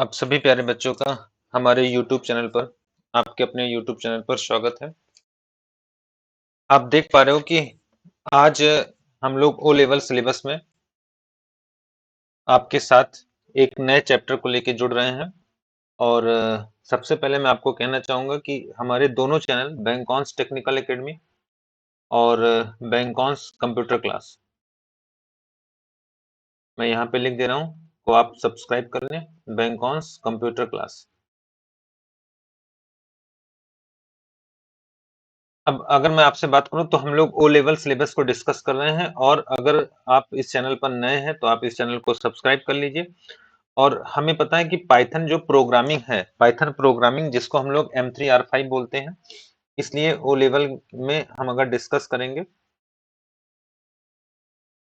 आप सभी प्यारे बच्चों का हमारे YouTube चैनल पर आपके अपने YouTube चैनल पर स्वागत है। आप देख पा रहे हो कि आज हम लोग ओ लेवल सिलेबस में आपके साथ एक नए चैप्टर को लेके जुड़ रहे हैं और सबसे पहले मैं आपको कहना चाहूँगा कि हमारे दोनों चैनल बैंकॉन्स टेक्निकल एकेडमी और बैंकॉन्स कंप्यूटर क्लास मैं यहाँ पे लिख दे रहा हूँ, तो आप सब्सक्राइब कर लें बैंकॉन्स कंप्यूटर क्लास। अब अगर मैं आपसे बात करूं तो हम लोग ओ लेवल सिलेबस को डिस्कस कर रहे हैं और अगर आप इस चैनल पर नए हैं तो आप इस चैनल को सब्सक्राइब कर लीजिए। और हमें पता है कि पाइथन जो प्रोग्रामिंग है, पाइथन प्रोग्रामिंग जिसको हम लोग M3R5 बोलते हैं, इसलिए ओ लेवल में हम अगर डिस्कस करेंगे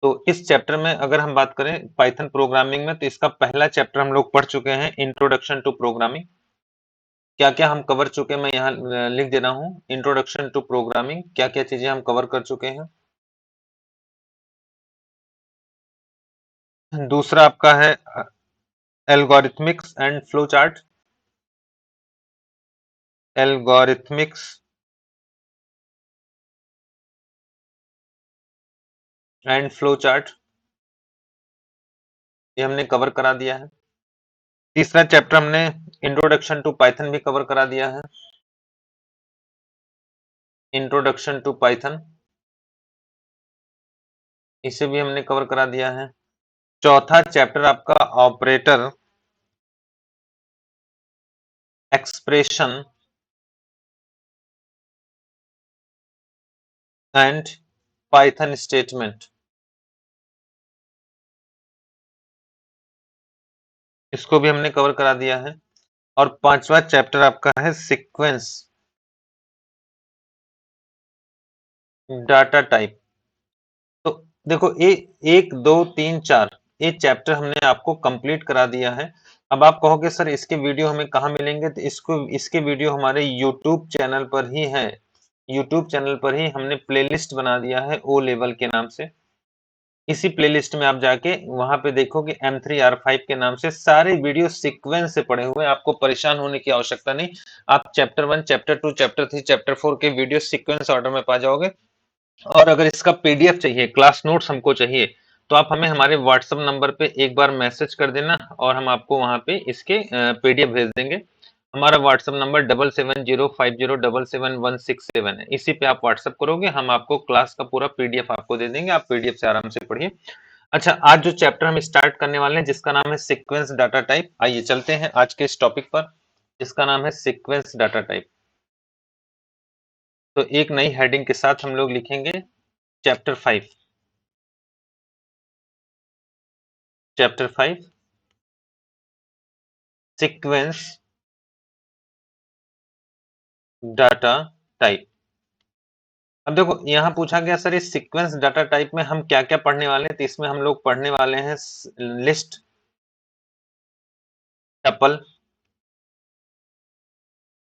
तो इस चैप्टर में अगर हम बात करें पाइथन प्रोग्रामिंग में तो इसका पहला चैप्टर हम लोग पढ़ चुके हैं, इंट्रोडक्शन टू प्रोग्रामिंग। क्या क्या हम कवर चुके हैं मैं यहाँ लिख दे रहा हूँ, इंट्रोडक्शन टू प्रोग्रामिंग क्या क्या चीजें हम कवर कर चुके हैं। दूसरा आपका है algorithmics and flow chart, algorithmics and flow chart, ये हमने कवर करा दिया है। तीसरा चैप्टर हमने इंट्रोडक्शन टू पाइथन भी कवर करा दिया है, इंट्रोडक्शन टू पाइथन इसे भी हमने कवर करा दिया है। चौथा चैप्टर आपका operator, expression and Python statement, इसको भी हमने कवर करा दिया है। और पांचवा चैप्टर आपका है सीक्वेंस डाटा टाइप। तो देखो ये 1 2 3 4 ये चैप्टर हमने आपको कंप्लीट करा दिया है। अब आप कहोगे सर इसके वीडियो हमें कहाँ मिलेंगे, तो इसके वीडियो हमारे यूट्यूब चैनल पर ही है। यूट्यूब चैनल पर ही हमने प्लेलिस्ट बना दिया है ओ लेवल के नाम से। इसी प्लेलिस्ट में आप जाके वहां पे देखोगे M3R5 के नाम से सारे वीडियो सीक्वेंस से पड़े हुए, आपको परेशान होने की आवश्यकता नहीं। आप चैप्टर 1 चैप्टर 2 चैप्टर 3 चैप्टर 4 के वीडियो सीक्वेंस ऑर्डर में पा जाओगे। और अगर इसका पीडीएफ चाहिए, क्लास नोट्स हमको चाहिए, तो आप हमें हमारे व्हाट्सएप नंबर पे एक बार मैसेज कर देना और हम आपको वहां पे इसके पीडीएफ भेज देंगे। हमारा व्हाट्सएप नंबर 7705077167 है। इसी पे आप व्हाट्सएप करोगे, हम आपको क्लास का पूरा पीडीएफ आपको दे देंगे, आप पीडीएफ से आराम से पढ़िए। अच्छा, आज जो चैप्टर हम स्टार्ट करने वाले हैं जिसका नाम है सीक्वेंस डाटा टाइप, आइए चलते हैं आज के इस टॉपिक पर जिसका नाम है सीक्वेंस डाटा टाइप। तो एक नई हेडिंग के साथ हम लोग लिखेंगे chapter 5, chapter 5 sequence data type. अब देखो यहाँ पूछा गया सर इस सीक्वेंस डाटा टाइप में हम क्या क्या पढ़ने वाले हैं, तो इसमें हम लोग पढ़ने वाले हैं list, tuple,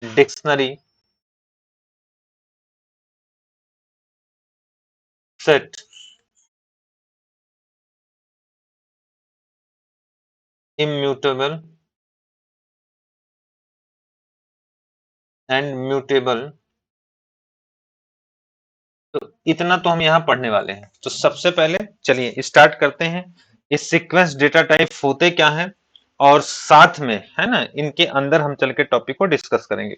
dictionary, set, immutable and mutable. तो इतना तो हम यहाँ पढ़ने वाले हैं। तो सबसे पहले चलिए स्टार्ट करते हैं, इस सीक्वेंस डेटा टाइप होते क्या है और साथ में है ना इनके अंदर हम चल के टॉपिक को डिस्कस करेंगे।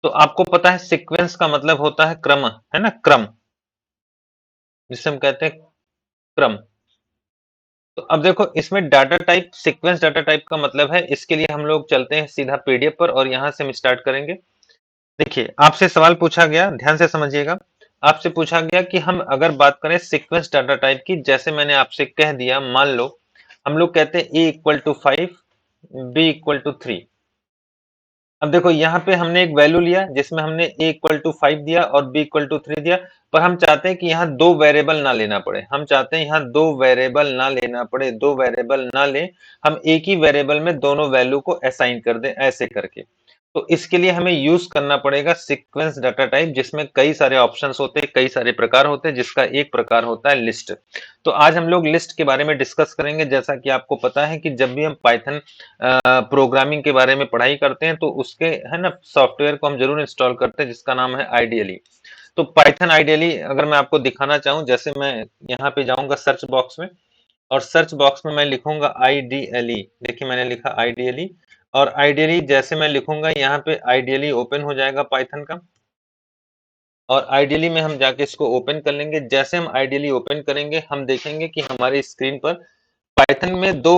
तो आपको पता है सीक्वेंस का मतलब होता है क्रम, है ना, क्रम जिसे हम कहते हैं क्रम। तो अब देखो इसमें data type, sequence data type का मतलब है, इसके लिए हम लोग चलते हैं सीधा पीडीएफ पर और यहां से हम स्टार्ट करेंगे। देखिए आपसे सवाल पूछा गया, ध्यान से समझिएगा। आपसे पूछा गया कि हम अगर बात करें सीक्वेंस डाटा टाइप की, जैसे मैंने आपसे कह दिया, मान लो हम लोग कहते हैं A=5 B=3। अब देखो यहाँ पे हमने एक वैल्यू लिया जिसमें हमने A=5 दिया और B=3 दिया, पर हम चाहते हैं कि यहाँ दो वेरिएबल ना लेना पड़े, हम चाहते हैं यहाँ दो वेरिएबल ना लेना पड़े, दो वेरिएबल ना ले, हम एक ही वेरिएबल में दोनों वैल्यू को असाइन कर दें ऐसे करके। तो इसके लिए हमें यूज करना पड़ेगा सीक्वेंस डाटा टाइप, जिसमें कई सारे ऑप्शंस होते हैं, कई सारे प्रकार होते हैं, जिसका एक प्रकार होता है लिस्ट। तो आज हम लोग लिस्ट के बारे में डिस्कस करेंगे। जैसा कि आपको पता है कि जब भी हम पाइथन प्रोग्रामिंग के बारे में पढ़ाई करते हैं तो उसके है ना सॉफ्टवेयर को हम जरूर इंस्टॉल करते हैं, जिसका नाम है आइडियली। तो पाइथन आइडियली अगर मैं आपको दिखाना चाहूँ, जैसे मैं यहाँ पे जाऊंगा सर्च बॉक्स में, और सर्च बॉक्स में मैं लिखूंगा आईडीएलई। देखिए मैंने लिखा आईडीएलई, और आइडियली जैसे मैं लिखूंगा यहाँ पे आइडियली ओपन हो जाएगा पाइथन का। और आइडियली में हम जाके इसको ओपन कर लेंगे। जैसे हम आइडियली ओपन करेंगे हम देखेंगे कि हमारी स्क्रीन पर पाइथन में दो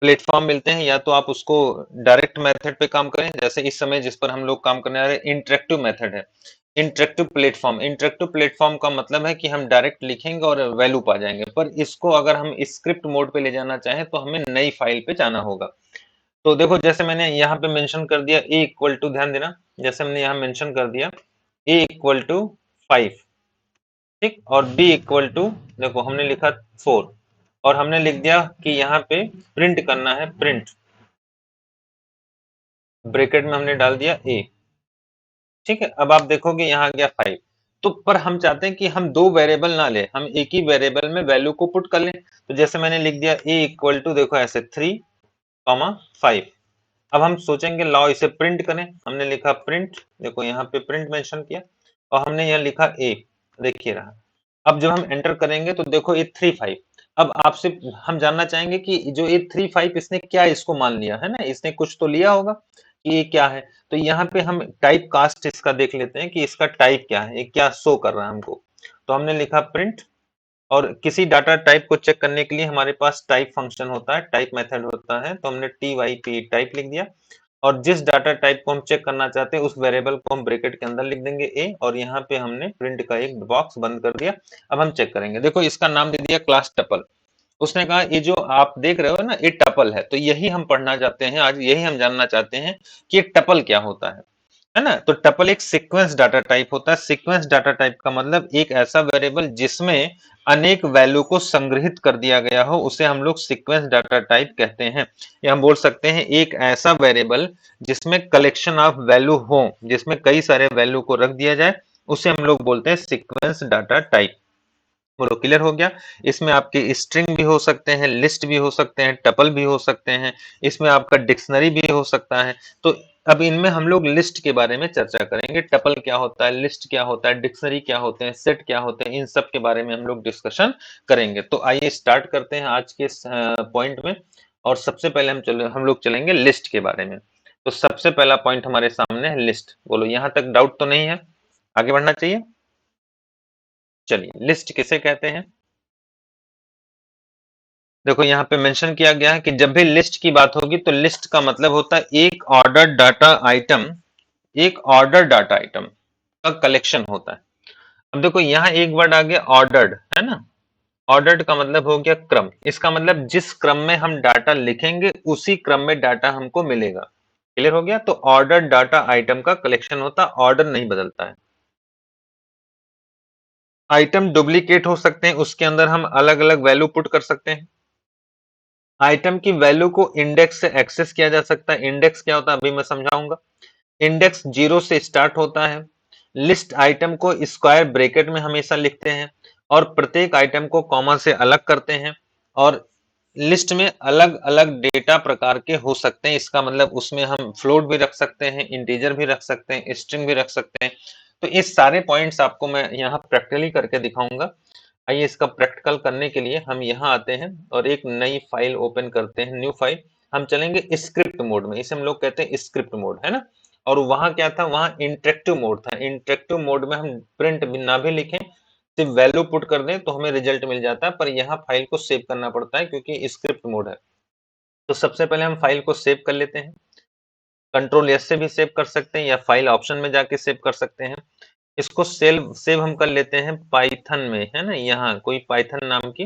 प्लेटफॉर्म मिलते हैं। या तो आप उसको डायरेक्ट मेथड पे काम करें, जैसे इस समय जिस पर हम लोग काम करने आ रहे हैं इंटरेक्टिव मेथड है, इंटरेक्टिव प्लेटफॉर्म। इंटरेक्टिव प्लेटफॉर्म का मतलब है कि हम डायरेक्ट लिखेंगे और वैल्यू पा जाएंगे। पर इसको अगर हम स्क्रिप्ट मोड पे ले जाना चाहें तो हमें नई फाइल पे जाना होगा। तो देखो जैसे मैंने यहाँ पे मेंशन कर दिया ए इक्वल टू, ध्यान देना, जैसे हमने यहाँ मेंशन कर दिया ए इक्वल टू 5, ठीक, और बी इक्वल टू, देखो हमने लिखा 4, और हमने लिख दिया कि यहाँ पे प्रिंट करना है, प्रिंट ब्रैकेट में हमने डाल दिया ए। ठीक है, अब आप देखोगे यहाँ आ गया 5। तो पर हम चाहते हैं कि हम दो वेरिएबल ना ले, हम एक ही वेरिएबल में वैल्यू को पुट कर लें। तो जैसे मैंने लिख दिया ए इक्वल टू, देखो ऐसे 3, 5। अब हम सोचेंगे लाओ इसे प्रिंट करें। हमने लिखा प्रिंट, देखो यहाँ पे प्रिंट मेंशन किया, और हमने यहाँ लिखा ए, देखिए रहा। अब जब हम एंटर करेंगे तो देखो ये 3, 5। अब आपसे हम जानना चाहेंगे कि जो ये 3, 5 इसने क्या इसको मान लिया है ना, इसने कुछ तो लिया होगा कि ये क्या है। तो यहाँ पे हम टाइप कास्ट इसका देख लेते हैं कि इसका टाइप क्या है, ये क्या शो कर रहा है हमको। तो हमने लिखा प्रिंट, और किसी डाटा टाइप को चेक करने के लिए हमारे पास टाइप फंक्शन होता है, टाइप मेथड होता है। तो हमने typ टाइप लिख दिया, और जिस डाटा टाइप को हम चेक करना चाहते हैं उस वेरिएबल को हम ब्रैकेट के अंदर लिख देंगे ए, और यहाँ पे हमने प्रिंट का एक बॉक्स बंद कर दिया। अब हम चेक करेंगे, देखो इसका नाम दे दिया क्लास टपल। उसने कहा ये जो आप देख रहे हो ना ये टपल है। तो यही हम पढ़ना चाहते हैं आज, यही हम जानना चाहते हैं कि ये टपल क्या होता है ना। तो टपल एक सीक्वेंस डाटा टाइप होता है। सीक्वेंस डाटा टाइप का मतलब एक ऐसा वेरिएबल जिसमें अनेक वैल्यू को संग्रहित कर दिया गया हो, उसे हम लोग सीक्वेंस डाटा टाइप कहते हैं। या हम बोल सकते हैं एक ऐसा वेरिएबल जिसमें कलेक्शन ऑफ वैल्यू हो, जिसमें कई सारे वैल्यू को रख दिया जाए, उसे हम लोग बोलते हैं सीक्वेंस डाटा टाइप। बोलो क्लियर हो गया। इसमें आपके स्ट्रिंग भी हो सकते हैं, लिस्ट भी हो सकते हैं, टपल भी हो सकते हैं, इसमें आपका डिक्शनरी भी हो सकता है। तो अब इनमें हम लोग लिस्ट के बारे में चर्चा करेंगे। टपल क्या होता है, लिस्ट क्या होता है, डिक्शनरी क्या होते हैं, सेट क्या होते हैं, इन सब के बारे में हम लोग डिस्कशन करेंगे। तो आइए स्टार्ट करते हैं आज के पॉइंट में। और सबसे पहले हम लोग चलेंगे लिस्ट के बारे में। तो सबसे पहला पॉइंट हमारे सामने है लिस्ट। बोलो यहाँ तक डाउट तो नहीं है, आगे बढ़ना चाहिए। चलिए लिस्ट किसे कहते हैं। देखो यहाँ पे मेंशन किया गया है कि जब भी लिस्ट की बात होगी तो लिस्ट का मतलब होता है एक ऑर्डर डाटा आइटम, एक ऑर्डर डाटा आइटम का कलेक्शन होता है। अब देखो यहाँ एक वर्ड आ गया ऑर्डर्ड, है ना। ऑर्डर्ड का मतलब हो गया क्रम। इसका मतलब जिस क्रम में हम डाटा लिखेंगे उसी क्रम में डाटा हमको मिलेगा। क्लियर हो गया। तो ऑर्डर डाटा आइटम का कलेक्शन होता है, ऑर्डर नहीं बदलता है। आइटम डुप्लीकेट हो सकते हैं, उसके अंदर हम अलग अलग वैल्यू पुट कर सकते हैं। आइटम की वैल्यू को इंडेक्स से एक्सेस किया जा सकता है। इंडेक्स क्या होता है अभी मैं समझाऊंगा। इंडेक्स 0 से स्टार्ट होता है। लिस्ट आइटम को स्क्वायर ब्रैकेट में हमेशा लिखते हैं, और प्रत्येक आइटम को कॉमा से अलग करते हैं। और लिस्ट में अलग अलग डेटा प्रकार के हो सकते हैं। इसका मतलब उसमें हम फ्लोट भी रख सकते हैं, इंटीजर भी रख सकते हैं, स्ट्रिंग भी रख सकते हैं। तो इस सारे पॉइंट्स आपको मैं यहाँ प्रैक्टिकली करके दिखाऊंगा। आइए इसका प्रैक्टिकल करने के लिए हम यहाँ आते हैं और एक नई फाइल ओपन करते हैं, न्यू फाइल। हम चलेंगे स्क्रिप्ट मोड में, इसे हम लोग कहते हैं स्क्रिप्ट मोड, है ना। और वहां क्या था, वहां इंटरेक्टिव मोड था। इंटरेक्टिव मोड में हम प्रिंट भी ना भी लिखें, सिर्फ वैल्यू पुट कर दें तो हमें रिजल्ट मिल जाता है। पर यहाँ फाइल को सेव करना पड़ता है क्योंकि स्क्रिप्ट मोड है। तो सबसे पहले हम फाइल को सेव कर लेते हैं। कंट्रोल एस से भी सेव कर सकते हैं, या फाइल ऑप्शन में जाके सेव कर सकते हैं। इसको सेव हम कर लेते हैं पाइथन में, है ना। यहाँ कोई पाइथन नाम की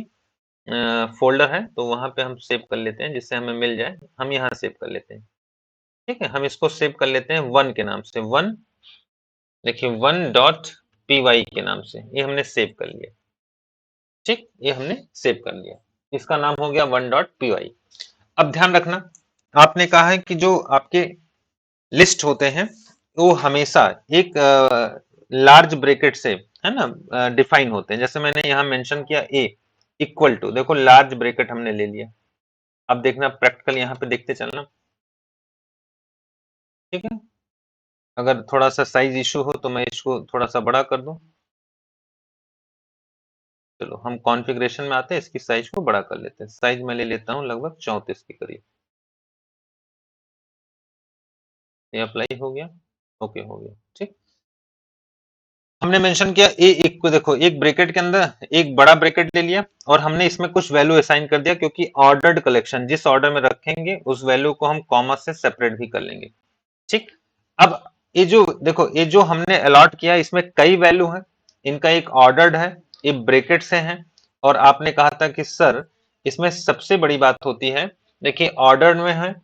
फोल्डर है तो वहां पे हम सेव कर लेते हैं, जिससे हमें मिल जाए। हम यहाँ सेव कर लेते हैं, ठीक है। हम इसको सेव कर लेते हैं वन के नाम से, वन, देखिए 1.py के नाम से ये हमने सेव कर लिया। ठीक, ये हमने सेव कर लिया। इसका नाम हो गया 1.py। अब ध्यान रखना, आपने कहा है कि जो आपके लिस्ट होते हैं वो हमेशा एक लार्ज ब्रैकेट से, है ना, डिफाइन होते हैं। जैसे मैंने यहाँ मेंशन किया ए इक्वल टू, देखो लार्ज ब्रैकेट हमने ले लिया। अब देखना प्रैक्टिकल यहाँ पे देखते चलना, ठीक है। अगर थोड़ा सा साइज इशू हो तो मैं इसको थोड़ा सा बड़ा कर दूं। चलो हम कॉन्फ़िगरेशन में आते हैं, इसकी साइज को बड़ा कर लेते हैं। साइज मैं ले लेता हूँ लगभग 34 के करीब। ये अप्लाई हो गया, ओके हो गया, ठीक। हमने मेंशन किया ए एक को, देखो एक ब्रैकेट के अंदर एक बड़ा ब्रैकेट ले लिया और हमने इसमें कुछ वैल्यू असाइन कर दिया, क्योंकि ऑर्डर्ड कलेक्शन जिस ऑर्डर में रखेंगे उस वैल्यू को हम कॉमा से सेपरेट भी कर लेंगे, ठीक। अब ये जो देखो, ये जो हमने अलॉट किया इसमें कई वैल्यू है, इनका एक ऑर्डर्ड है, ये ब्रैकेट से है। और आपने कहा था कि सर इसमें सबसे बड़ी बात होती है, देखिए ऑर्डर्ड में है,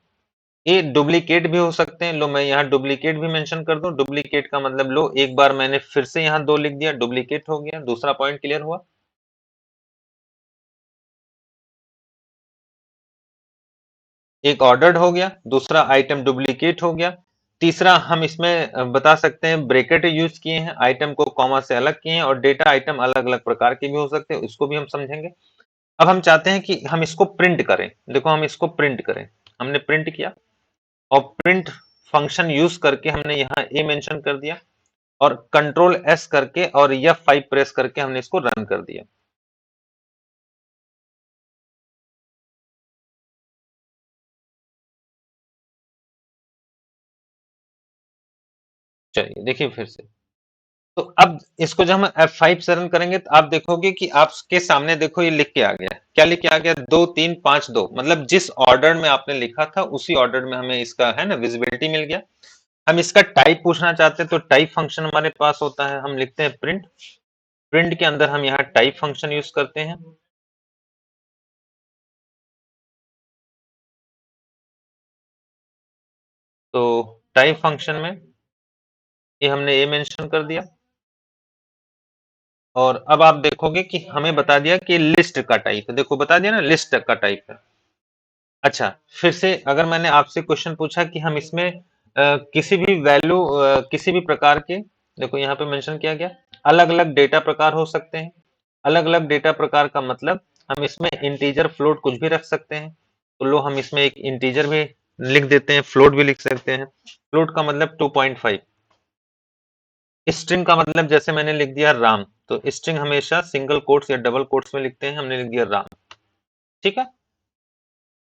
ये डुप्लीकेट भी हो सकते हैं। लो मैं यहाँ डुप्लीकेट भी मेंशन कर दूं। डुप्लीकेट का मतलब लो एक बार मैंने फिर से यहाँ 2 लिख दिया, डुप्लीकेट हो गया। दूसरा पॉइंट क्लियर हुआ। एक ऑर्डर्ड हो गया, दूसरा आइटम डुप्लीकेट हो गया, तीसरा हम इसमें बता सकते हैं ब्रैकेट यूज किए हैं, आइटम को कॉमा से अलग किए हैं, और डेटा आइटम अलग अलग प्रकार के भी हो सकते हैं, उसको भी हम समझेंगे। अब हम चाहते हैं कि हम इसको प्रिंट करें। देखो हम इसको प्रिंट करें, हमने प्रिंट किया और प्रिंट फंक्शन यूज करके हमने यहाँ ए मेंशन कर दिया और कंट्रोल एस करके और F5 प्रेस करके हमने इसको रन कर दिया। चलिए देखिए फिर से। तो अब इसको जब हम F5 से रन करेंगे तो आप देखोगे कि आपके सामने देखो ये लिख के आ गया। क्या लिख के आ गया? 2 3 5 2, मतलब जिस ऑर्डर में आपने लिखा था उसी ऑर्डर में हमें इसका, है ना, विजिबिलिटी मिल गया। हम इसका टाइप पूछना चाहते हैं तो टाइप फंक्शन हमारे पास होता है, हम लिखते हैं प्रिंट। प्रिंट के अंदर हम यहाँ टाइप फंक्शन यूज करते हैं। तो टाइप फंक्शन में ये हमने ये मेंशन कर दिया और अब आप देखोगे कि हमें बता दिया कि लिस्ट का टाइप है। देखो बता दिया ना, लिस्ट का टाइप है। अच्छा, फिर से अगर मैंने आपसे क्वेश्चन पूछा कि हम इसमें किसी भी वैल्यू, किसी भी प्रकार के, देखो यहाँ पे मेंशन किया गया अलग अलग डेटा प्रकार हो सकते हैं। अलग अलग डेटा प्रकार का मतलब हम इसमें इंटीजर फ्लोट कुछ भी रख सकते हैं। तो लो हम इसमें एक इंटीजर भी लिख देते हैं, फ्लोट भी लिख सकते हैं। फ्लोट का मतलब 2.5। स्ट्रिंग का मतलब जैसे मैंने लिख दिया राम, तो स्ट्रिंग हमेशा सिंगल कोट्स या डबल कोट्स में लिखते हैं, हमने लिख दिया राम, ठीक है।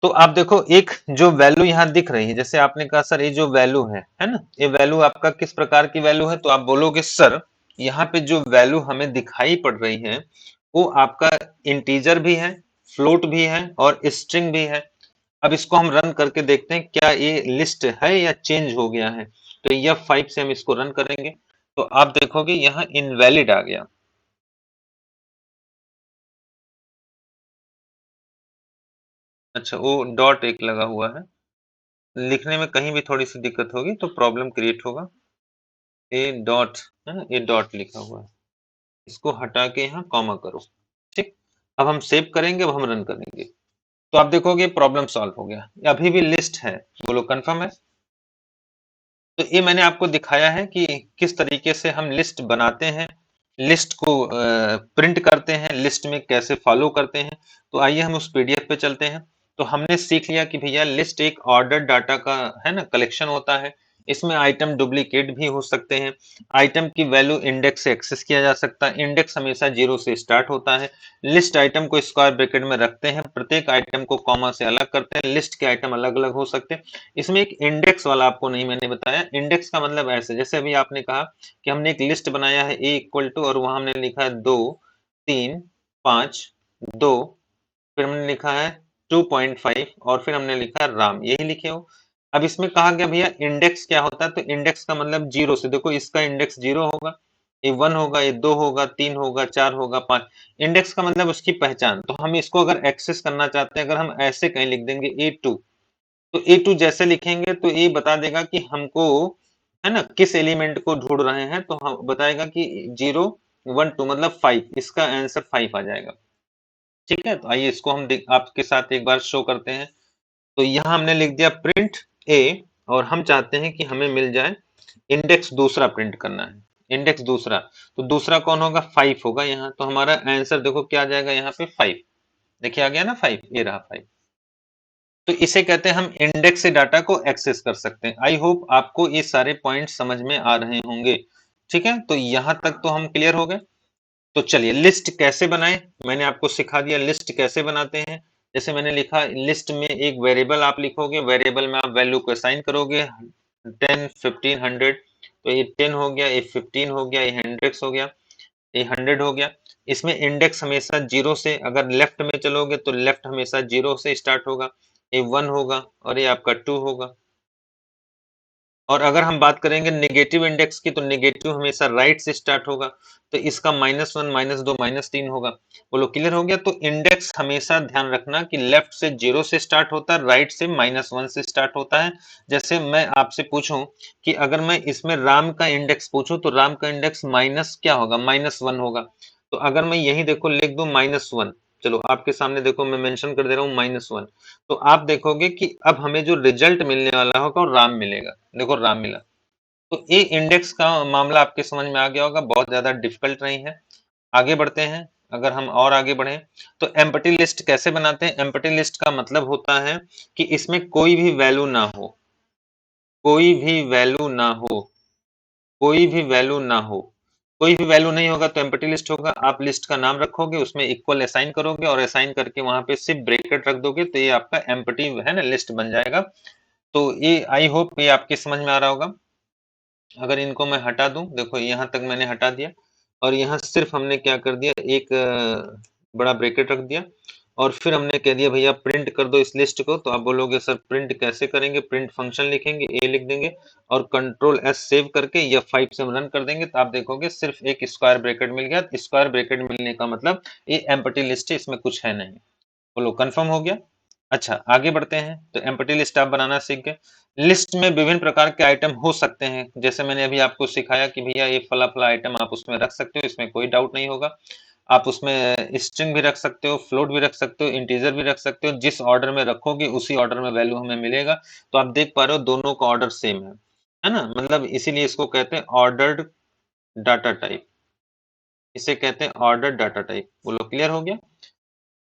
तो आप देखो एक जो वैल्यू यहाँ दिख रही है, जैसे आपने कहा सर ये जो वैल्यू है ना, ये वैल्यू आपका किस प्रकार की वैल्यू है, तो आप बोलोगे सर यहाँ पे जो वैल्यू हमें दिखाई पड़ रही है वो आपका इंटीजर भी है, फ्लोट भी है और स्ट्रिंग भी है। अब इसको हम रन करके देखते हैं क्या ये लिस्ट है या चेंज हो गया है। तो F5 से हम इसको रन करेंगे तो आप देखोगे यहाँ इनवैलिड आ गया। अच्छा, वो डॉट एक लगा हुआ है, लिखने में कहीं भी थोड़ी सी दिक्कत होगी तो प्रॉब्लम क्रिएट होगा। ए डॉट है ना, ए डॉट लिखा हुआ है, इसको हटा के यहाँ कॉमा करो, ठीक। अब हम सेव करेंगे, अब हम रन करेंगे तो आप देखोगे प्रॉब्लम सॉल्व हो गया। अभी भी लिस्ट है, बोलो कंफर्म है। तो ये मैंने आपको दिखाया है कि किस तरीके से हम लिस्ट बनाते हैं, लिस्ट को प्रिंट करते हैं, लिस्ट में कैसे फॉलो करते हैं। तो आइए हम उस पीडीएफ पे चलते हैं। तो हमने सीख लिया कि भैया लिस्ट एक ऑर्डर डाटा का, है ना, कलेक्शन होता है। इसमें आइटम डुप्लीकेट भी हो सकते हैं। आइटम की वैल्यू इंडेक्स से एक्सेस किया जा सकता है। इंडेक्स हमेशा 0 से स्टार्ट होता है। लिस्ट आइटम को स्क्वायर ब्रैकेट में रखते हैं, प्रत्येक आइटम को कॉमा से अलग करते हैं। लिस्ट के आइटम अलग अलग हो सकते हैं। इसमें एक इंडेक्स वाला आपको नहीं मैंने बताया। इंडेक्स का मतलब ऐसे, जैसे अभी आपने कहा कि हमने एक लिस्ट बनाया है ए इक्वल टू, और वहां हमने लिखा है 2 3 5 2, फिर हमने लिखा है 2.5 और फिर हमने लिखा है राम, यही लिखे हो। अब इसमें कहा गया भैया इंडेक्स क्या होता है, तो इंडेक्स का मतलब 0 से, देखो इसका इंडेक्स 0 होगा, ये 1 होगा, ये 2 होगा, 3 होगा, 4 होगा, 5। इंडेक्स का मतलब उसकी पहचान। तो हम इसको अगर एक्सेस करना चाहते हैं, अगर हम ऐसे कहीं लिख देंगे A2, तो A2 जैसे लिखेंगे तो ये बता देगा कि हमको, है ना, किस एलिमेंट को ढूंढ रहे हैं। तो हम बताएगा कि 0 1 2 मतलब 5, इसका आंसर 5 आ जाएगा, ठीक है। तो आइए इसको हम आपके साथ एक बार शो करते हैं। तो यहाँ हमने लिख दिया प्रिंट ए और हम चाहते हैं कि हमें मिल जाए इंडेक्स दूसरा प्रिंट करना है, इंडेक्स दूसरा। तो दूसरा कौन होगा? 5 होगा यहाँ। तो हमारा आंसर देखो क्या आ जाएगा यहाँ पे? 5। देखिए आ गया ना 5, ये रहा 5। तो इसे कहते हैं हम इंडेक्स से डाटा को एक्सेस कर सकते हैं। आई होप आपको ये सारे पॉइंट समझ में आ रहे होंगे। ठीक है, तो यहां तक तो हम क्लियर हो गए। तो चलिए लिस्ट कैसे बनाएं, मैंने आपको सिखा दिया लिस्ट कैसे बनाते हैं। जैसे मैंने लिखा, लिस्ट में एक वेरिएबल आप लिखोगे, वेरिएबल में आप वैल्यू को असाइन करोगे 10, 15, 100। तो ये 10 हो गया, ये 15 हो गया, ये 100 हो गया, ये 100 हो गया। इसमें इंडेक्स हमेशा जीरो से, अगर लेफ्ट में चलोगे तो लेफ्ट हमेशा जीरो से स्टार्ट होगा, ये 1 होगा और ये आपका 2 होगा। और अगर हम बात करेंगे नेगेटिव इंडेक्स की, तो नेगेटिव हमेशा राइट से स्टार्ट होगा, तो इसका -1, -2, -3 होगा। बोलो क्लियर हो गया? तो इंडेक्स हमेशा ध्यान रखना कि लेफ्ट से 0 से स्टार्ट होता है, राइट से -1 से स्टार्ट होता है। जैसे मैं आपसे पूछूं कि अगर मैं इसमें राम का इंडेक्स पूछूं, तो राम का इंडेक्स माइनस क्या होगा? -1 होगा। तो अगर मैं यही देखो लिख दूं -1, चलो आपके सामने देखो मैं मेंशन कर दे रहा हूँ -1, तो आप देखोगे कि अब हमें जो रिजल्ट मिलने वाला होगा वो राम मिलेगा। देखो राम मिला। तो ये इंडेक्स का मामला आपके समझ में आ गया होगा, बहुत ज्यादा डिफिकल्ट नहीं है। आगे बढ़ते हैं। अगर हम और आगे बढ़े तो एम्प्टी लिस्ट कैसे बनाते हैं? एम्प्टी लिस्ट का मतलब होता है कि इसमें कोई भी वैल्यू ना हो, कोई भी वैल्यू ना हो, कोई भी वैल्यू ना हो। कोई भी वैल्यू नहीं होगा तो एम्प्टी लिस्ट होगा। आप लिस्ट का नाम रखोगे, उसमें इक्वल असाइन करोगे और असाइन करके वहां पे सिर्फ ब्रैकेट रख दोगे, तो ये आपका एम्प्टी है ना लिस्ट बन जाएगा। तो ये आई होप ये आपके समझ में आ रहा होगा। अगर इनको मैं हटा दूं, देखो यहाँ तक मैंने हटा दिया और यहाँ सिर्फ हमने क्या कर दिया, एक बड़ा ब्रैकेट रख दिया और फिर हमने कह दिया भैया प्रिंट कर दो इस लिस्ट को। तो आप बोलोगे सर प्रिंट कैसे करेंगे? प्रिंट फंक्शन लिखेंगे, ए लिख देंगे और कंट्रोल एस सेव करके F5 से हम रन कर देंगे, तो आप देखोगे सिर्फ एक स्क्वायर ब्रैकेट मिल गया। स्क्वायर ब्रैकेट मिलने का मतलब ये एम्प्टी लिस्ट है, इसमें कुछ है नहीं। बोलो कंफर्म हो गया? अच्छा आगे बढ़ते हैं। तो एम्प्टी लिस्ट आप बनाना सीख गए। लिस्ट में विभिन्न प्रकार के आइटम हो सकते हैं, जैसे मैंने अभी आपको सिखाया कि भैया ये फला फला आइटम आप उसमें रख सकते हो, इसमें कोई डाउट नहीं होगा। आप उसमें स्ट्रिंग भी रख सकते हो, फ्लोट भी रख सकते हो, इंटीजर भी रख सकते हो। जिस ऑर्डर में रखोगे उसी ऑर्डर में वैल्यू हमें मिलेगा। तो आप देख पा रहे हो दोनों का ऑर्डर सेम है ना? मतलब इसीलिए इसको कहते हैं ऑर्डर्ड डाटा टाइप, इसे कहते हैं ऑर्डर डाटा टाइप। बोलो क्लियर हो गया?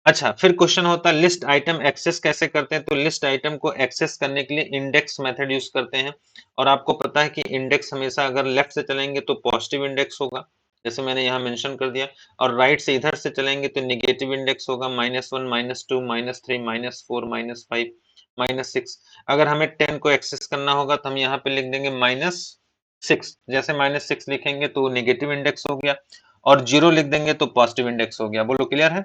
अच्छा फिर क्वेश्चन होता है लिस्ट आइटम एक्सेस कैसे करते हैं? तो लिस्ट आइटम को एक्सेस करने के लिए इंडेक्स मेथड यूज करते हैं। और आपको पता है कि इंडेक्स हमेशा अगर लेफ्ट से चलेंगे तो पॉजिटिव इंडेक्स होगा, जैसे मैंने यहाँ मेंशन कर दिया। और राइट से इधर से चलेंगे तो नेगेटिव इंडेक्स होगा, -1, -2, -3, -4, -5, -6। अगर हमें 10 को एक्सेस करना होगा तो हम यहाँ पे लिख देंगे -6। जैसे -6 लिखेंगे तो नेगेटिव इंडेक्स हो गया और 0 लिख देंगे तो पॉजिटिव इंडेक्स हो गया। बोलो क्लियर है?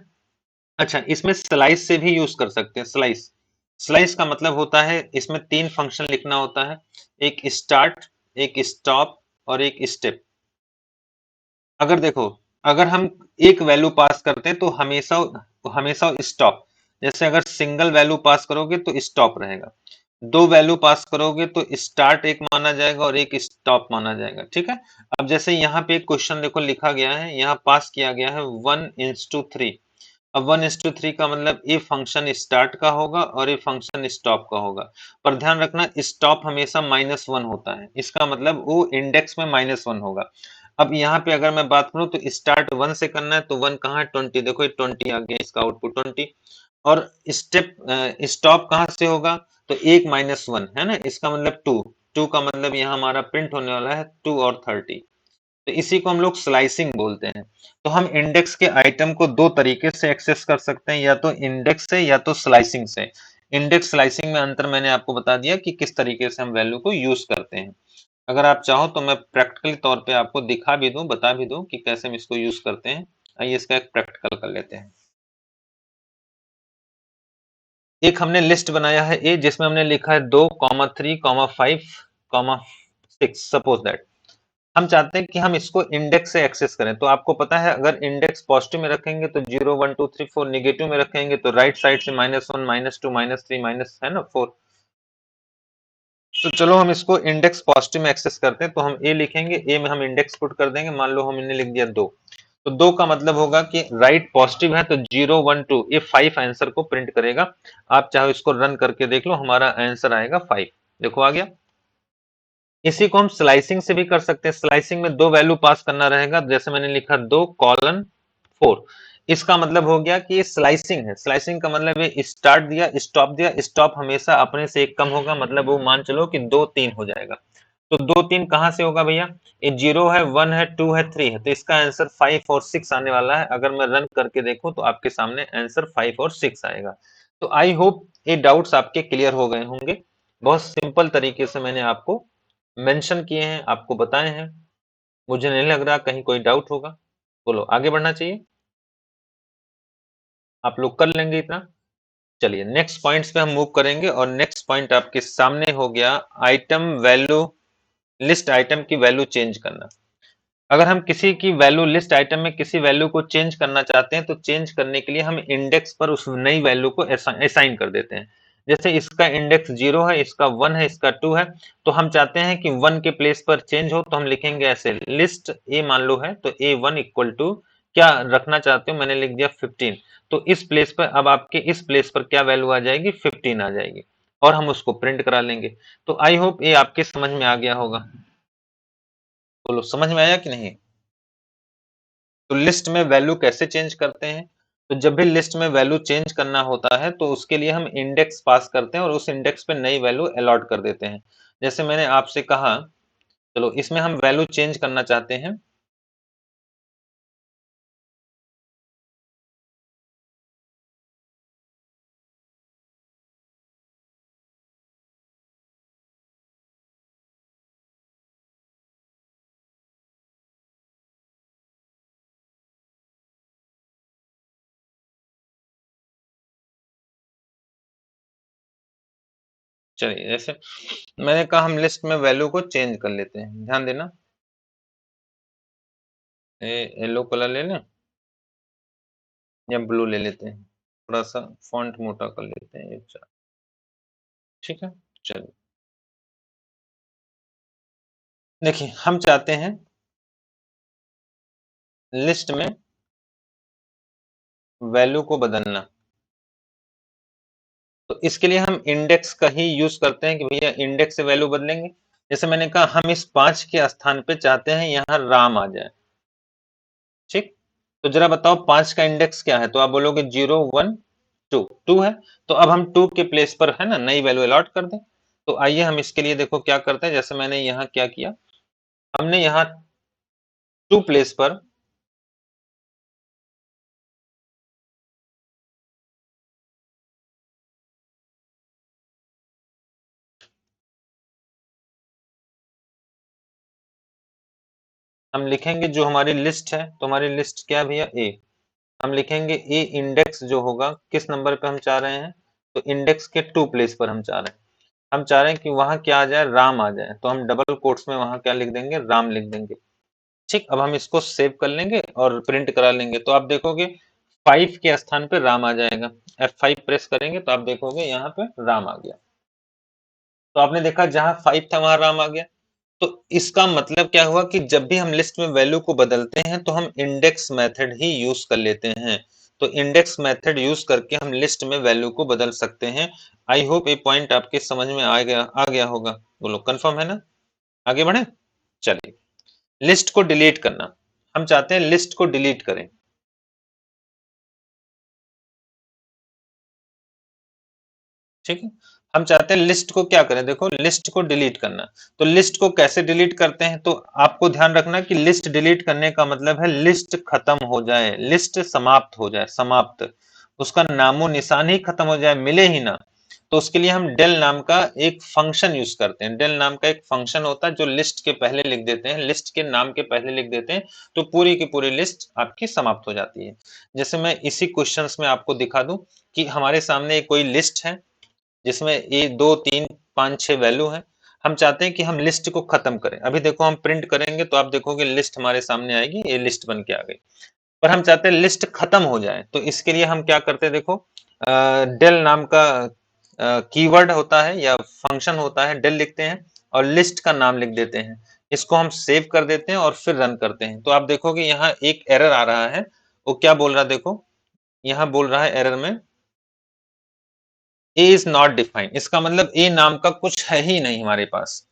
अच्छा इसमें स्लाइस से भी यूज कर सकते हैं। स्लाइस, स्लाइस का मतलब होता है इसमें 3 फंक्शन लिखना होता है, एक स्टार्ट, एक स्टॉप और एक स्टेप। अगर देखो, अगर हम एक वैल्यू पास करते हैं तो हमेशा हमेशा स्टॉप। जैसे अगर सिंगल वैल्यू पास करोगे तो स्टॉप रहेगा, दो वैल्यू पास करोगे तो स्टार्ट एक माना जाएगा और एक स्टॉप माना जाएगा। ठीक है। अब जैसे यहाँ पे एक क्वेश्चन देखो लिखा गया है, यहाँ पास किया गया है 1:3। अब 1:3 का मतलब ये फंक्शन स्टार्ट का होगा और ये फंक्शन स्टॉप का होगा। पर ध्यान रखना स्टॉप हमेशा -1 होता है, इसका मतलब वो इंडेक्स में -1 होगा। अब यहाँ पे अगर मैं बात करूं तो स्टार्ट 1 से करना है, तो 1 कहाँ है? 20। देखो ये 20 आ गया, इसका आउटपुट 20। और स्टेप स्टॉप कहाँ से होगा? तो एक -1 है ना, इसका मतलब 2। 2 का मतलब यहाँ हमारा प्रिंट होने वाला है 2 और 30। तो इसी को हम लोग स्लाइसिंग बोलते हैं। तो हम इंडेक्स के आइटम को दो तरीके से एक्सेस कर सकते हैं, या तो इंडेक्स से या तो स्लाइसिंग से। इंडेक्स स्लाइसिंग में अंतर मैंने आपको बता दिया कि किस तरीके से हम वैल्यू को यूज करते हैं। अगर आप चाहो तो मैं प्रैक्टिकली तौर पे आपको दिखा भी दूं, बता भी दूं कि कैसे हम इसको यूज करते हैं। आइए इसका एक प्रैक्टिकल कर लेते हैं। एक हमने लिस्ट बनाया है ए, जिसमें हमने लिखा है 2, 3, 5, 6। सपोज दैट हम चाहते हैं कि हम इसको इंडेक्स से एक्सेस करें। तो आपको पता है अगर इंडेक्स पॉजिटिव में रखेंगे तो 0, 1, 2, 3, 4, निगेटिव में रखेंगे तो राइट साइड से -1, -2, -3, माइनस है ना 4। तो चलो हम इसको इंडेक्स पॉजिटिव में एक्सेस करते हैं। तो हम ए लिखेंगे, ए में हम इंडेक्स पुट कर देंगे। मान लो हमने लिख दिया 2, तो 2 का मतलब होगा कि राइट पॉजिटिव है तो 0, 1, 2 ये 5 आंसर को प्रिंट करेगा। आप चाहे इसको रन करके देख लो, हमारा आंसर आएगा 5। देखो आ गया। इसी को हम स्लाइसिंग से भी कर सकते हैं। स्लाइसिंग में दो वैल्यू पास करना रहेगा, जैसे मैंने लिखा 2:4। इसका मतलब हो गया कि ये स्लाइसिंग है। स्लाइसिंग का मतलब है स्टार्ट दिया, स्टॉप दिया, स्टॉप हमेशा अपने से एक कम होगा, मतलब वो मान चलो कि 2-3 हो जाएगा। तो 2-3 कहां से होगा भैया? ये 0 है, 1 है, 2 है, 3 है, तो इसका आंसर 5 और 6 आने वाला है। अगर मैं रन करके देखूं तो आपके सामने आंसर 5 और 6 आएगा। तो आई होप ये डाउट्स आपके क्लियर हो गए होंगे। बहुत सिंपल तरीके से मैंने आपको मेंशन किए हैं, आपको बताए हैं। मुझे नहीं लग रहा कहीं कोई डाउट होगा। बोलो, आगे बढ़ना चाहिए? आप लोग कर लेंगे इतना। चलिए नेक्स्ट पॉइंट्स पे हम मूव करेंगे, और नेक्स्ट पॉइंट आपके सामने हो गया आइटम वैल्यू, लिस्ट आइटम की वैल्यू चेंज करना। अगर हम किसी की वैल्यू, लिस्ट आइटम में किसी वैल्यू को चेंज करना चाहते हैं, तो चेंज करने के लिए हम इंडेक्स पर उस नई वैल्यू को असाइन कर देते हैं। जैसे इसका इंडेक्स 0 है, इसका 1 है, इसका 2 है, तो हम चाहते हैं कि 1 के प्लेस पर चेंज हो, तो हम लिखेंगे ऐसे, लिस्ट ए मान लो है, तो A1 इक्वल टू क्या रखना चाहते हो, मैंने लिख दिया 15। तो इस प्लेस पर, अब आपके इस प्लेस पर क्या वैल्यू आ जाएगी? 15 आ जाएगी, और हम उसको प्रिंट करा लेंगे। तो आई होप ये आपके समझ में आ गया होगा। बोलो, समझ में आया कि नहीं? तो लिस्ट में वैल्यू कैसे चेंज करते हैं? तो जब भी लिस्ट में वैल्यू चेंज करना होता है, तो उसके लिए हम इंडेक्स पास करते हैं और उस इंडेक्स पे नई वैल्यू अलॉट कर देते हैं। जैसे मैंने आपसे कहा, चलो इसमें हम वैल्यू चेंज करना चाहते हैं। चलिए, जैसे मैंने कहा हम लिस्ट में वैल्यू को चेंज कर लेते हैं, ध्यान देना। येलो कलर ले लें या ब्लू ले लेते हैं? थोड़ा सा फॉन्ट मोटा कर लेते हैं, ठीक है। चलिए, देखिए हम चाहते हैं लिस्ट में वैल्यू को बदलना, तो इसके लिए हम इंडेक्स का ही यूज करते हैं कि भैया इंडेक्स से वैल्यू बदलेंगे। जैसे मैंने कहा, हम इस 5 के स्थान पे चाहते हैं यहाँ राम आ जाए, ठीक। तो जरा बताओ 5 का इंडेक्स क्या है? तो आप बोलोगे 0 1 2, 2 है। तो अब हम 2 के प्लेस पर है ना नई वैल्यू अलॉट कर दें। तो आइए हम इसके लिए देखो क्या करते हैं। जैसे मैंने यहाँ क्या किया, हमने यहाँ 2 प्लेस पर हम लिखेंगे जो हमारी लिस्ट है, तो हमारी लिस्ट क्या है भैया? ए। हम लिखेंगे ए इंडेक्स जो होगा, किस नंबर पे हम चाह रहे हैं? तो इंडेक्स के 2 प्लेस पर हम चाह रहे हैं। हम चाह रहे हैं कि वहां क्या आ जाए? राम आ जाए। तो हम डबल कोट्स में वहां क्या लिख देंगे? राम लिख देंगे, ठीक। अब हम इसको सेव कर लेंगे और प्रिंट करा लेंगे, तो आप देखोगे 5 के स्थान पे राम आ जाएगा। F5 प्रेस करेंगे तो आप देखोगे यहाँ पे राम आ गया। तो आपने देखा जहां 5 था वहां राम आ गया। तो इसका मतलब क्या हुआ कि जब भी हम लिस्ट में वैल्यू को बदलते हैं, तो हम इंडेक्स मेथड ही यूज कर लेते हैं। तो इंडेक्स मेथड यूज करके हम लिस्ट में वैल्यू को बदल सकते हैं। आई होप ये पॉइंट आपके समझ में आ गया होगा। बोलो, कंफर्म है ना? आगे बढ़े। चलिए, लिस्ट को डिलीट करना। हम चाहते हैं लिस्ट को डिलीट करें, ठीक है। हम चाहते हैं लिस्ट को क्या करें? देखो, लिस्ट को डिलीट करना। तो लिस्ट को कैसे डिलीट करते हैं? तो आपको ध्यान रखना कि लिस्ट डिलीट करने का मतलब है लिस्ट खत्म हो जाए, लिस्ट समाप्त हो जाए, समाप्त, उसका नामो निशान ही खत्म हो जाए, मिले ही ना। तो उसके लिए हम डेल नाम का एक फंक्शन यूज करते हैं। डेल नाम का एक फंक्शन होता है जो लिस्ट के पहले लिख देते हैं, लिस्ट के नाम के पहले लिख देते हैं, तो पूरी की पूरी लिस्ट आपकी समाप्त हो जाती है। जैसे मैं इसी क्वेश्चंस में आपको दिखा दूं कि हमारे सामने कोई लिस्ट है जिसमें ये 2 3 5 6 वैल्यू है। हम चाहते हैं कि हम लिस्ट को खत्म करें। अभी देखो हम प्रिंट करेंगे तो आप देखोगे लिस्ट हमारे सामने आएगी, ये लिस्ट बन के आ गई। पर हम चाहते हैं लिस्ट खत्म हो जाए, तो इसके लिए हम क्या करते हैं? देखो, डेल नाम का कीवर्ड होता है या फंक्शन होता है, डेल लिखते हैं और लिस्ट का नाम लिख देते हैं। इसको हम सेव कर देते हैं और फिर रन करते हैं। तो आप देखोगे यहाँ एक एरर आ रहा है। वो क्या बोल रहा है? देखो, यहाँ बोल रहा है एरर में, ए इज नॉट डिफाइंड। इसका मतलब ए नाम का कुछ है ही नहीं हमारे पास,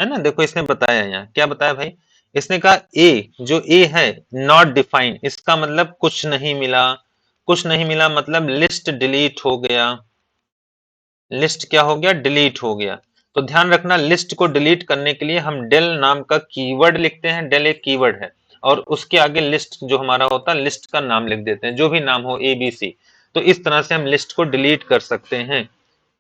है ना। देखो इसने बताया, यहाँ क्या बताया भाई, इसने कहा ए, जो ए है नॉट डिफाइंड, इसका मतलब कुछ नहीं मिला। कुछ नहीं मिला मतलब लिस्ट डिलीट हो गया। लिस्ट क्या हो गया, डिलीट हो गया। तो ध्यान रखना, लिस्ट को डिलीट करने के लिए हम डेल नाम का कीवर्ड लिखते हैं। डेल एक कीवर्ड है और उसके आगे लिस्ट जो हमारा होता है, लिस्ट का नाम लिख देते हैं, जो भी नाम हो ABC। तो इस तरह से हम लिस्ट को डिलीट कर सकते हैं।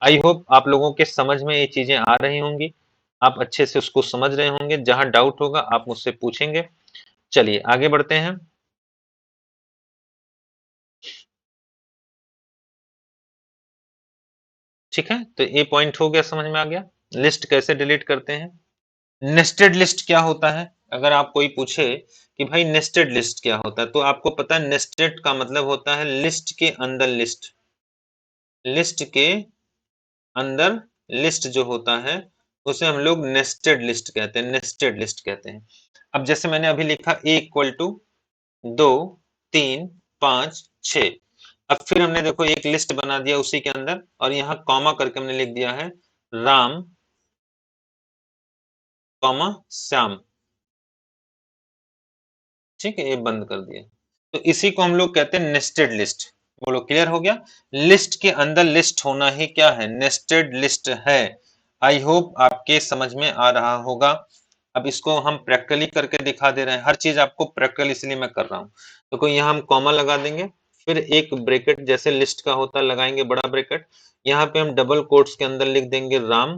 आई होप आप लोगों के समझ में ये चीजें आ रही होंगी, आप अच्छे से उसको समझ रहे होंगे। जहां डाउट होगा आप मुझसे पूछेंगे। चलिए आगे बढ़ते हैं। ठीक है, तो ये पॉइंट हो गया, समझ में आ गया लिस्ट कैसे डिलीट करते हैं। नेस्टेड लिस्ट क्या होता है, अगर आप कोई पूछे कि भाई नेस्टेड लिस्ट क्या होता है, तो आपको पता है नेस्टेड का मतलब होता है लिस्ट के अंदर लिस्ट। लिस्ट के अंदर लिस्ट जो होता है उसे हम लोग नेस्टेड लिस्ट कहते हैं, नेस्टेड लिस्ट कहते हैं। अब जैसे मैंने अभी लिखा ए इक्वल टू 2 3 5 6। अब फिर हमने देखो एक लिस्ट बना दिया उसी के अंदर, और यहाँ कॉमा करके हमने लिख दिया है राम कॉमा श्याम। ठीक है, ये बंद कर दिया। तो इसी को हम लोग कहते हैं नेस्टेड लिस्ट। बोलो क्लियर हो गया। लिस्ट के अंदर लिस्ट होना ही क्या है, नेस्टेड लिस्ट है। आई होप आपके समझ में आ रहा होगा। अब इसको हम प्रैक्टिकली करके दिखा दे रहे हैं, हर चीज आपको प्रैक्टिकल इसलिए मैं कर रहा हूँ। तो कोई यहाँ हम कॉमा लगा देंगे, फिर एक ब्रैकेट जैसे लिस्ट का होता है लगाएंगे, बड़ा ब्रैकेट। यहाँ पे हम डबल कोट्स के अंदर लिख देंगे राम,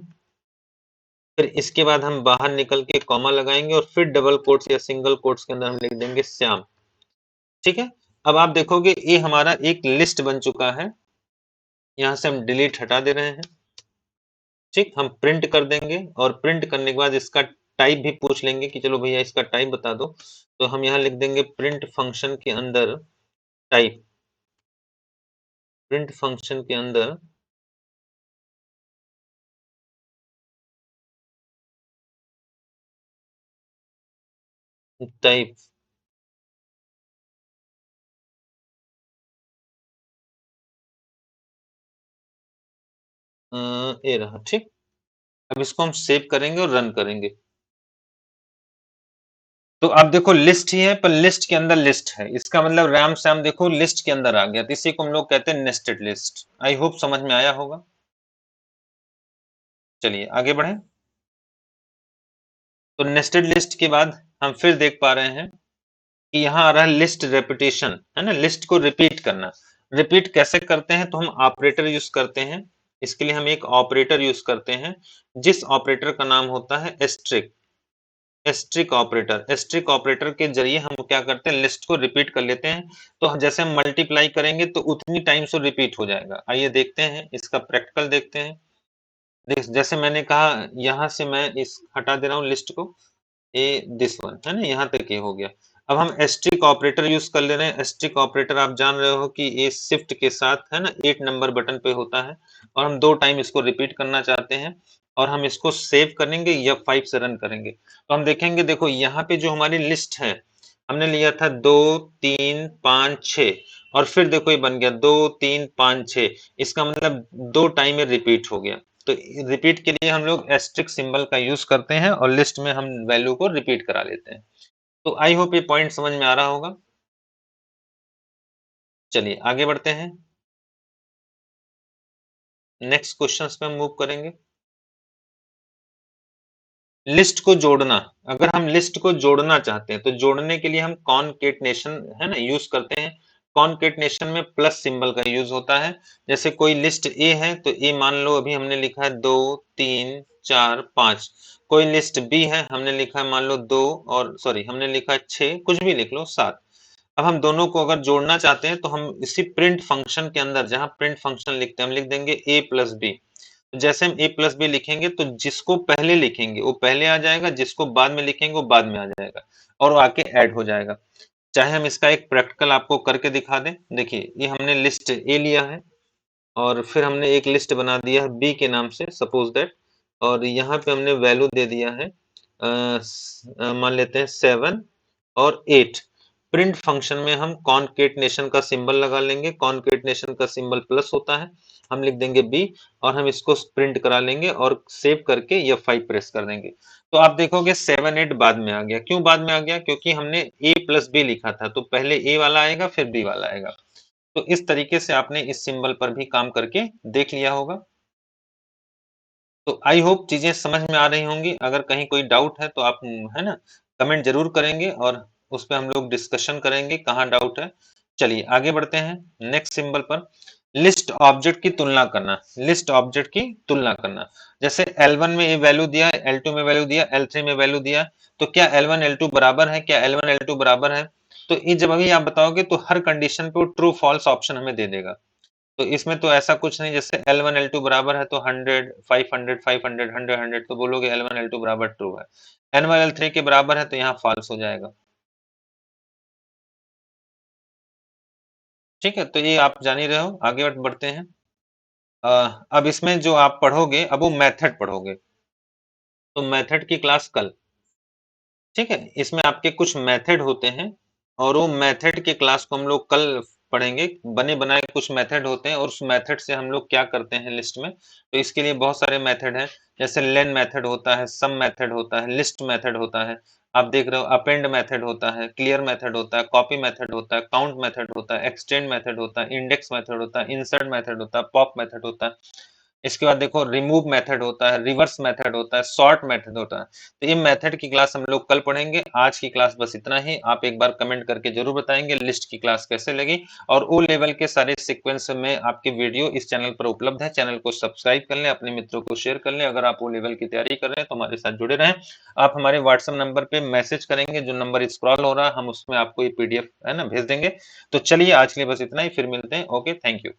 फिर इसके बाद हम बाहर निकल के कॉमा लगाएंगे और फिर डबल कोट्स या सिंगल कोट्स के अंदर हम लिख देंगे श्याम। ठीक है, अब आप देखोगे ये हमारा एक लिस्ट बन चुका है। यहाँ से हम डिलीट हटा दे रहे हैं। ठीक, हम प्रिंट कर देंगे और प्रिंट करने के बाद इसका टाइप भी पूछ लेंगे कि चलो भैया इसका टाइप बता दो। तो हम यहाँ लिख देंगे प्रिंट फंक्शन के अंदर टाइप। प्रिंट फंक्शन के अंदर टाइप। ये रहा। ठीक, अब इसको हम सेव करेंगे और रन करेंगे। तो आप देखो लिस्ट ही है पर लिस्ट के अंदर लिस्ट है, इसका मतलब राम श्याम देखो लिस्ट के अंदर आ गया, तो इसी को हम लोग कहते हैं नेस्टेड लिस्ट। आई होप समझ में आया होगा। चलिए आगे बढ़े। तो नेस्टेड लिस्ट के बाद हम फिर देख पा रहे हैं कि यहाँ आ रहा है लिस्ट रेपिटेशन, है ना, लिस्ट को रिपीट करना। रिपीट कैसे करते हैं, तो हम ऑपरेटर यूज करते हैं। इसके लिए हम एक ऑपरेटर यूज करते हैं, जिस ऑपरेटर का नाम होता है asterisk. Asterisk operator, asterisk operator के जरिए हम क्या करते हैं, लिस्ट को रिपीट कर लेते हैं। तो जैसे हम मल्टीप्लाई करेंगे तो उतनी टाइम से रिपीट हो जाएगा। आइए देखते हैं, इसका प्रैक्टिकल देखते हैं। जैसे मैंने कहा यहाँ से मैं इस हटा दे रहा हूँ लिस्ट को, ए दिस वन, है ना, यहाँ तक ये हो गया। अब हम एस्ट्रिक ऑपरेटर यूज कर ले रहे हैं। एस्ट्रिक ऑपरेटर आप जान रहे हो कि ये शिफ्ट के साथ, है ना, 8 नंबर बटन पे होता है, और हम 2 टाइम इसको रिपीट करना चाहते हैं, और हम इसको सेव करेंगे या F5 से रन करेंगे। तो हम देखेंगे, देखो यहाँ पे जो हमारी लिस्ट है, हमने लिया था 2 3 5 6, और फिर देखो ये बन गया 2 3 5 6। इसका मतलब 2 टाइम में रिपीट हो गया। तो रिपीट के लिए हम लोग एस्ट्रिक सिंबल का यूज करते हैं और लिस्ट में हम वैल्यू को रिपीट करा लेते हैं। तो आई होप ये पॉइंट समझ में आ रहा होगा। चलिए आगे बढ़ते हैं, नेक्स्ट क्वेश्चंस पे हम मूव करेंगे। लिस्ट को जोड़ना, अगर हम लिस्ट को जोड़ना चाहते हैं तो जोड़ने के लिए हम कॉनकेटनेशन, है ना, यूज करते हैं। कॉनकेटनेशन में प्लस सिंबल का यूज होता है। जैसे कोई लिस्ट ए है तो ए मान लो अभी हमने लिखा है 2 3 4 5। कोई लिस्ट बी है, हमने लिखा है मान लो 2, और सॉरी हमने लिखा है 6, कुछ भी लिख लो 7। अब हम दोनों को अगर जोड़ना चाहते हैं तो हम इसी प्रिंट फंक्शन के अंदर, जहां प्रिंट फंक्शन लिखते हैं, हम लिख देंगे a प्लस बी। जैसे हम a प्लस बी लिखेंगे तो जिसको पहले लिखेंगे वो पहले आ जाएगा, जिसको बाद में लिखेंगे वो बाद में आ जाएगा, और वो आके ऐड हो जाएगा। चाहे हम इसका एक प्रैक्टिकल आपको करके दिखा दें। देखिए ये हमने लिस्ट ए लिया है, और फिर हमने एक लिस्ट बना दिया है बी के नाम से, सपोज दैट, और यहाँ पे हमने वैल्यू दे दिया है मान लेते हैं 7 और 8। प्रिंट फंक्शन में हम कॉनकेटनेशन का सिंबल लगा लेंगे, कॉनकेटनेशन का सिंबल प्लस होता है, हम लिख देंगे बी और हम इसको प्रिंट करा लेंगे और सेव करके F5 प्रेस कर देंगे। तो आप देखोगे 7 8 बाद में आ गया। क्यों बाद में आ गया? क्योंकि हमने a प्लस बी लिखा था, तो पहले a वाला आएगा फिर b वाला आएगा। तो इस तरीके से आपने इस सिंबल पर भी काम करके देख लिया होगा। तो आई होप चीजें समझ में आ रही होंगी। अगर कहीं कोई डाउट है तो आप है ना कमेंट जरूर करेंगे और उस पर हम लोग डिस्कशन करेंगे कहाँ डाउट है। चलिए आगे बढ़ते हैं नेक्स्ट सिंबल पर। लिस्ट ऑब्जेक्ट की तुलना करना, लिस्ट ऑब्जेक्ट की तुलना करना। जैसे L1 में ये वैल्यू दिया, L2 में वैल्यू दिया, L3 में वैल्यू दिया, तो क्या L1 L2 बराबर है? क्या L1 L2 बराबर है? तो ये जब अभी आप बताओगे तो हर कंडीशन पे वो ट्रू फॉल्स ऑप्शन हमें दे देगा। तो इसमें तो ऐसा कुछ नहीं, जैसे L1 L2 बराबर है तो 100 500 500 100 100 तो बोलोगे L1 L2 बराबर ट्रू है। N1 L3 के बराबर है तो यहाँ फॉल्स हो जाएगा। ठीक है, तो ये आप जान ही रहे हो। आगे बढ़ते हैं। अब इसमें जो आप पढ़ोगे अब वो मेथड पढ़ोगे, तो मेथड की क्लास कल। ठीक है, इसमें आपके कुछ मेथड होते हैं और वो मेथड के क्लास को हम लोग कल पढ़ेंगे। बने बनाए कुछ मेथड होते हैं और उस मेथड से हम लोग क्या करते हैं लिस्ट में। तो इसके लिए बहुत सारे मेथड हैं, जैसे लेन मेथड होता है, सम मेथड होता है, लिस्ट मेथड होता है, आप देख रहे हो, अपेंड मेथड होता है, क्लियर मेथड होता है, कॉपी मेथड होता है, काउंट मेथड होता है, एक्सटेंड मेथड होता है, इंडेक्स मेथड होता है, इंसर्ट मेथड होता है, पॉप मेथड होता है। इसके बाद देखो रिमूव मेथड होता है, रिवर्स मेथड होता है, सॉर्ट मेथड होता है। तो ये मेथड की क्लास हम लोग कल पढ़ेंगे। आज की क्लास बस इतना ही। आप एक बार कमेंट करके जरूर बताएंगे लिस्ट की क्लास कैसे लगी। और ओ लेवल के सारे सीक्वेंस में आपके वीडियो इस चैनल पर उपलब्ध है। चैनल को सब्सक्राइब कर लें, अपने मित्रों को शेयर कर लें। अगर आप ओ लेवल की तैयारी कर रहे हैं तो हमारे साथ जुड़े रहें। आप हमारे व्हाट्सएप नंबर पे मैसेज करेंगे, जो नंबर स्क्रॉल हो रहा है हम उसमें आपको ये PDF है ना भेज देंगे। तो चलिए आज के लिए बस इतना ही, फिर मिलते हैं। Okay, thank you.